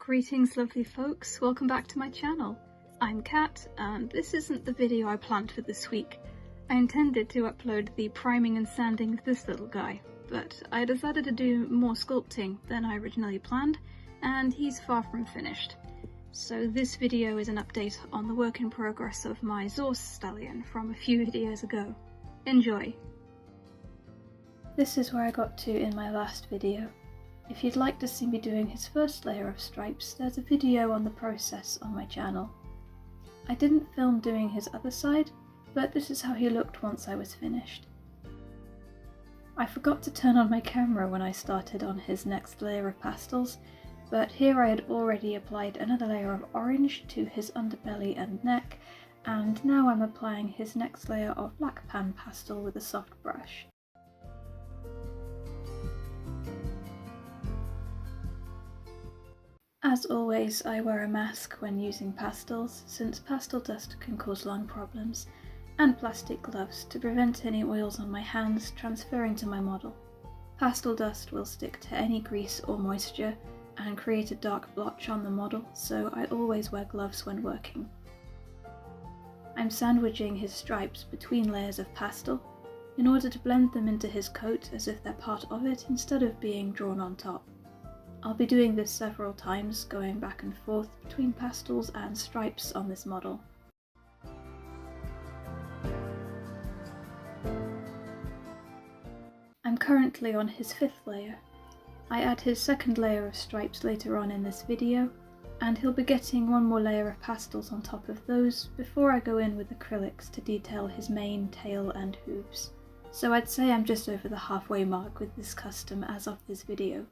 Greetings lovely folks, welcome back to my channel. I'm Kat and this isn't the video I planned for this week. I intended to upload the priming and sanding of this little guy, but I decided to do more sculpting than I originally planned and he's far from finished. So this video is an update on the work in progress of my Zorse stallion from a few videos ago. Enjoy! This is where I got to in my last video. If you'd like to see me doing his first layer of stripes, there's a video on the process on my channel. I didn't film doing his other side, but this is how he looked once I was finished. I forgot to turn on my camera when I started on his next layer of pastels, but here I had already applied another layer of orange to his underbelly and neck, and now I'm applying his next layer of black pan pastel with a soft brush. As always, I wear a mask when using pastels, since pastel dust can cause lung problems, and plastic gloves to prevent any oils on my hands transferring to my model. Pastel dust will stick to any grease or moisture and create a dark blotch on the model, so I always wear gloves when working. I'm sandwiching his stripes between layers of pastel in order to blend them into his coat as if they're part of it instead of being drawn on top. I'll be doing this several times, going back and forth between pastels and stripes on this model. I'm currently on his fifth layer. I add his second layer of stripes later on in this video, and he'll be getting one more layer of pastels on top of those before I go in with acrylics to detail his mane, tail and hooves. So I'd say I'm just over the halfway mark with this custom as of this video.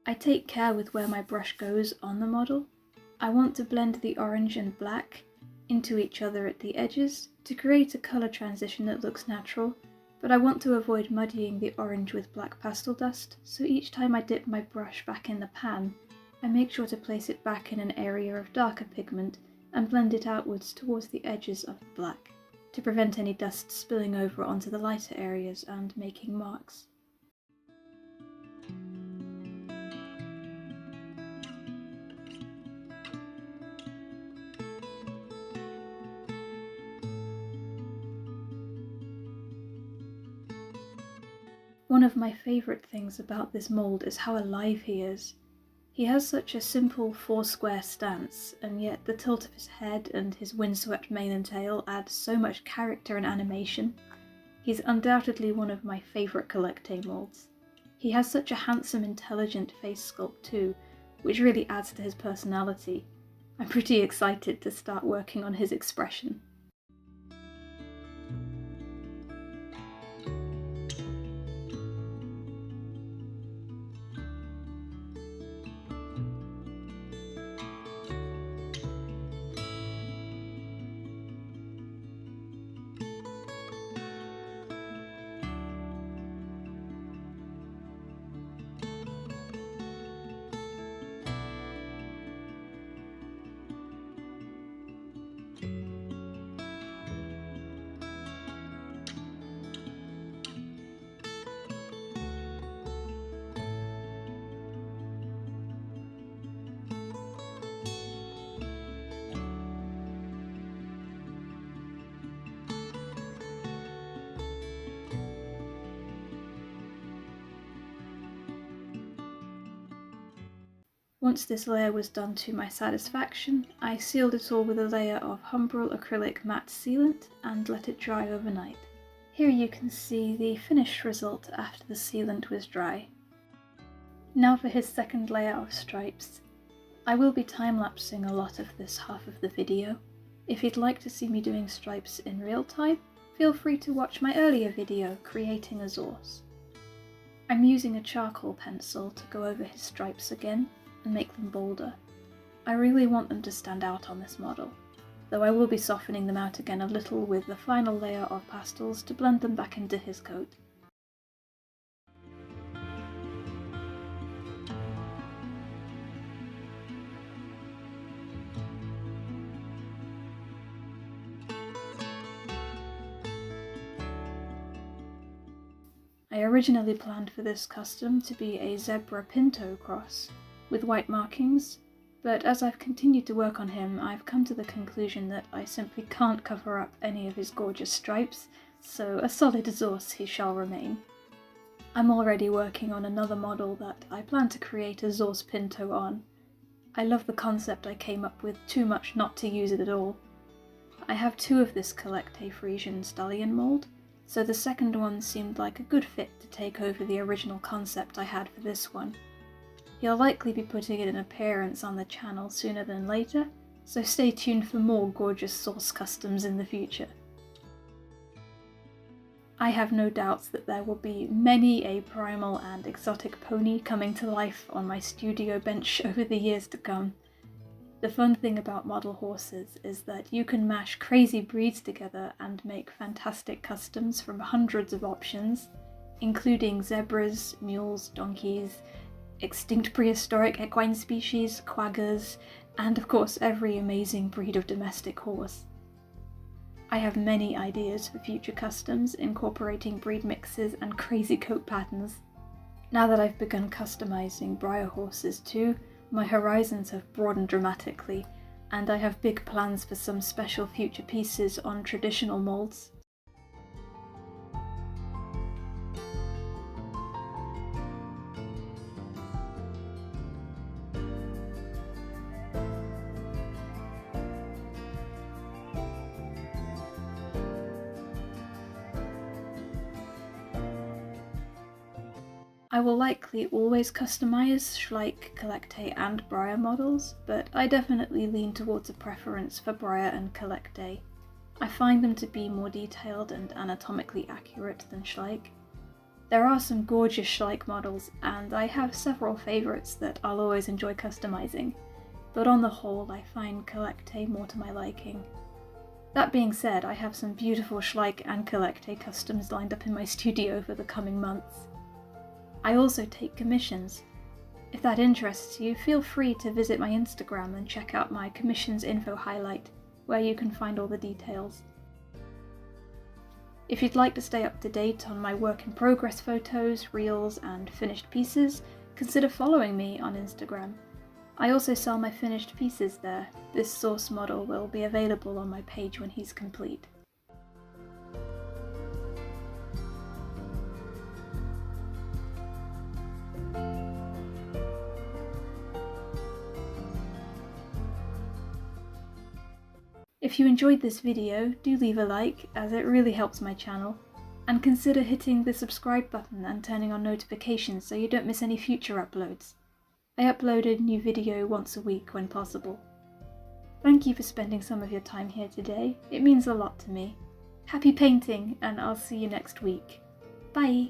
I take care with where my brush goes on the model. I want to blend the orange and black into each other at the edges to create a colour transition that looks natural, but I want to avoid muddying the orange with black pastel dust, so each time I dip my brush back in the pan, I make sure to place it back in an area of darker pigment and blend it outwards towards the edges of the black, to prevent any dust spilling over onto the lighter areas and making marks. One of my favourite things about this mould is how alive he is. He has such a simple four-square stance, and yet the tilt of his head and his windswept mane and tail add so much character and animation. He's undoubtedly one of my favourite CollectA moulds. He has such a handsome, intelligent face sculpt too, which really adds to his personality. I'm pretty excited to start working on his expression. Once this layer was done to my satisfaction, I sealed it all with a layer of Humbrol acrylic matte sealant and let it dry overnight. Here you can see the finished result after the sealant was dry. Now for his second layer of stripes. I will be time-lapsing a lot of this half of the video. If you'd like to see me doing stripes in real time, feel free to watch my earlier video, Creating a Zorse. I'm using a charcoal pencil to go over his stripes again and make them bolder. I really want them to stand out on this model, though I will be softening them out again a little with the final layer of pastels to blend them back into his coat. I originally planned for this custom to be a zebra pinto cross with white markings, but as I've continued to work on him, I've come to the conclusion that I simply can't cover up any of his gorgeous stripes, so a solid Zorse he shall remain. I'm already working on another model that I plan to create a Zorse pinto on. I love the concept I came up with too much not to use it at all. I have 2 of this CollectA Frisian stallion mould, so the second one seemed like a good fit to take over the original concept I had for this one. He'll likely be putting in an appearance on the channel sooner than later, so stay tuned for more gorgeous Zorse customs in the future. I have no doubts that there will be many a primal and exotic pony coming to life on my studio bench over the years to come. The fun thing about model horses is that you can mash crazy breeds together and make fantastic customs from hundreds of options, including zebras, mules, donkeys, extinct prehistoric equine species, quaggers, and of course every amazing breed of domestic horse. I have many ideas for future customs incorporating breed mixes and crazy coat patterns. Now that I've begun customizing Breyer horses too, my horizons have broadened dramatically, and I have big plans for some special future pieces on traditional moulds. I will likely always customize Schleich, CollectA and Breyer models, but I definitely lean towards a preference for Breyer and CollectA. I find them to be more detailed and anatomically accurate than Schleich. There are some gorgeous Schleich models, and I have several favourites that I'll always enjoy customizing, but on the whole I find CollectA more to my liking. That being said, I have some beautiful Schleich and CollectA customs lined up in my studio for the coming months. I also take commissions. If that interests you, feel free to visit my Instagram and check out my commissions info highlight, where you can find all the details. If you'd like to stay up to date on my work in progress photos, reels, and finished pieces, consider following me on Instagram. I also sell my finished pieces there. This Zorse model will be available on my page when he's complete. If you enjoyed this video, do leave a like, as it really helps my channel, and consider hitting the subscribe button and turning on notifications so you don't miss any future uploads. I upload a new video once a week when possible. Thank you for spending some of your time here today, it means a lot to me. Happy painting, and I'll see you next week. Bye!